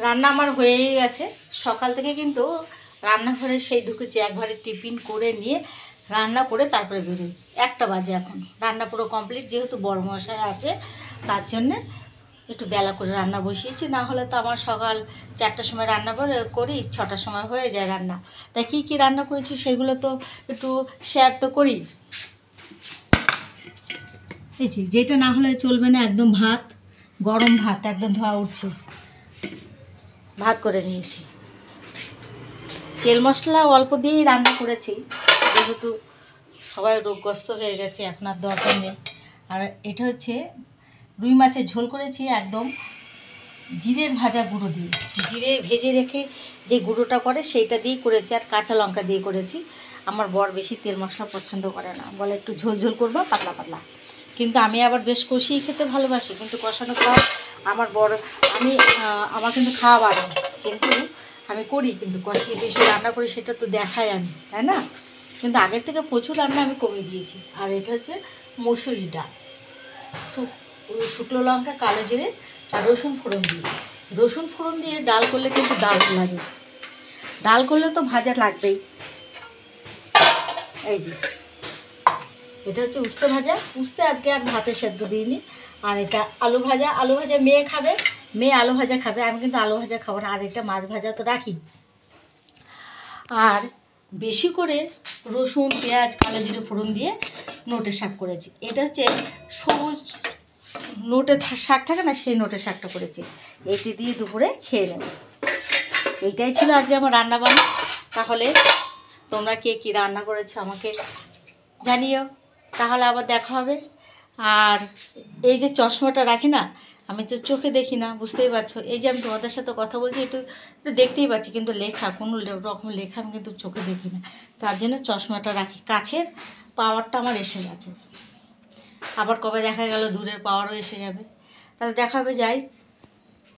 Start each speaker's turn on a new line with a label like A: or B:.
A: রান্না আমার হয়েই গেছে। সকাল থেকে কিন্তু রান্নাঘরে সেই ঢুকেছি, একবারে টিফিন করে নিয়ে রান্না করে তারপরে বেরোই। 1টা বাজে এখন, রান্না পুরো কমপ্লিট। যেহেতু বড় মশাই আছে তার জন্যে একটু বেলা করে রান্না বসিয়েছি, না হলে তো আমার সকাল 4টার সময় রান্না করি, 6টার সময় হয়ে যায় রান্না। তাই কী কী রান্না করেছি সেগুলো তো একটু শেয়ার তো করি। দেখছি যেটা না হলে চলবে না, একদম ভাত, গরম ভাত একদম ধোয়া উঠছে, ভাত করে নিয়েছি। তেল মশলা অল্প দিয়েই রান্না করেছি, যেহেতু সবাই রোগগ্রস্ত হয়ে গেছে, এখন আর দরকার নেই। আর এটা হচ্ছে রুই মাছের ঝোল করেছি একদম জিরের ভাজা গুঁড়ো দিয়ে, জিরে ভেজে রেখে যে গুঁড়োটা করে সেইটা দিয়েই করেছি, আর কাঁচা লঙ্কা দিয়ে করেছি। আমার বর বেশি তেল মশলা পছন্দ করে না, বলে একটু ঝোল ঝোল করবো, পাতলা পাতলা। কিন্তু আমি আবার বেশ কষিয়ে খেতে ভালোবাসি, কিন্তু কষানো খাওয়া আমার বড়, আমার কিন্তু খাওয়া বাড়ে, কিন্তু আমি করি, কিন্তু কষিয়ে বেশি রান্না করি সেটা তো দেখাই আমি, তাই না? কিন্তু আগের থেকে প্রচুর রান্না আমি কমিয়ে দিয়েছি। আর এটা হচ্ছে মসুরি ডাল, শুকনো লঙ্কা, কালো জিরে আর রসুন ফোড়ন দিয়ে, রসুন ফোড়ন দিয়ে ডাল করলে কিন্তু দারুণ লাগে। ডাল করলে তো ভাজা লাগবেই। এই যে এটা হচ্ছে উস্তে ভাজা, উস্তে আজকে আর ভাতে সেদ্ধ দিইনি। আর এটা আলু ভাজা, আলু ভাজা মেয়ে খাবে, মেয়ে আলু ভাজা খাবে, আমি কিন্তু আলু ভাজা খাবো না। আর এটা মাছ ভাজা তো রাখি। আর বেশি করে রসুন, পেঁয়াজ, কালো জিরে ফোড়ন দিয়ে নোটে শাক করেছি। এটা হচ্ছে সবুজ নোটে শাক থাকে না, সেই নোটে শাকটা করেছি। এটি দিয়ে দুপুরে খেয়ে নেব। এইটাই ছিল আজকে আমার রান্না বান্না। তাহলে তোমরা কে কী রান্না করেছো আমাকে জানিও, তাহলে আবার দেখা হবে। আর এই যে চশমাটা রাখি না, আমি তো চোখে দেখি না, বুঝতেই পারছো। এই যে আমি তোমাদের সাথে কথা বলছি, একটু দেখতেই পাচ্ছি, কিন্তু লেখা কোনো রকম লেখা আমি কিন্তু চোখে দেখি না, তার জন্য চশমাটা রাখি। কাছের পাওয়ারটা আমার এসে গেছে, আবার কবে দেখা গেল দূরের পাওয়ারও এসে যাবে। তাহলে দেখা হবে, যাই।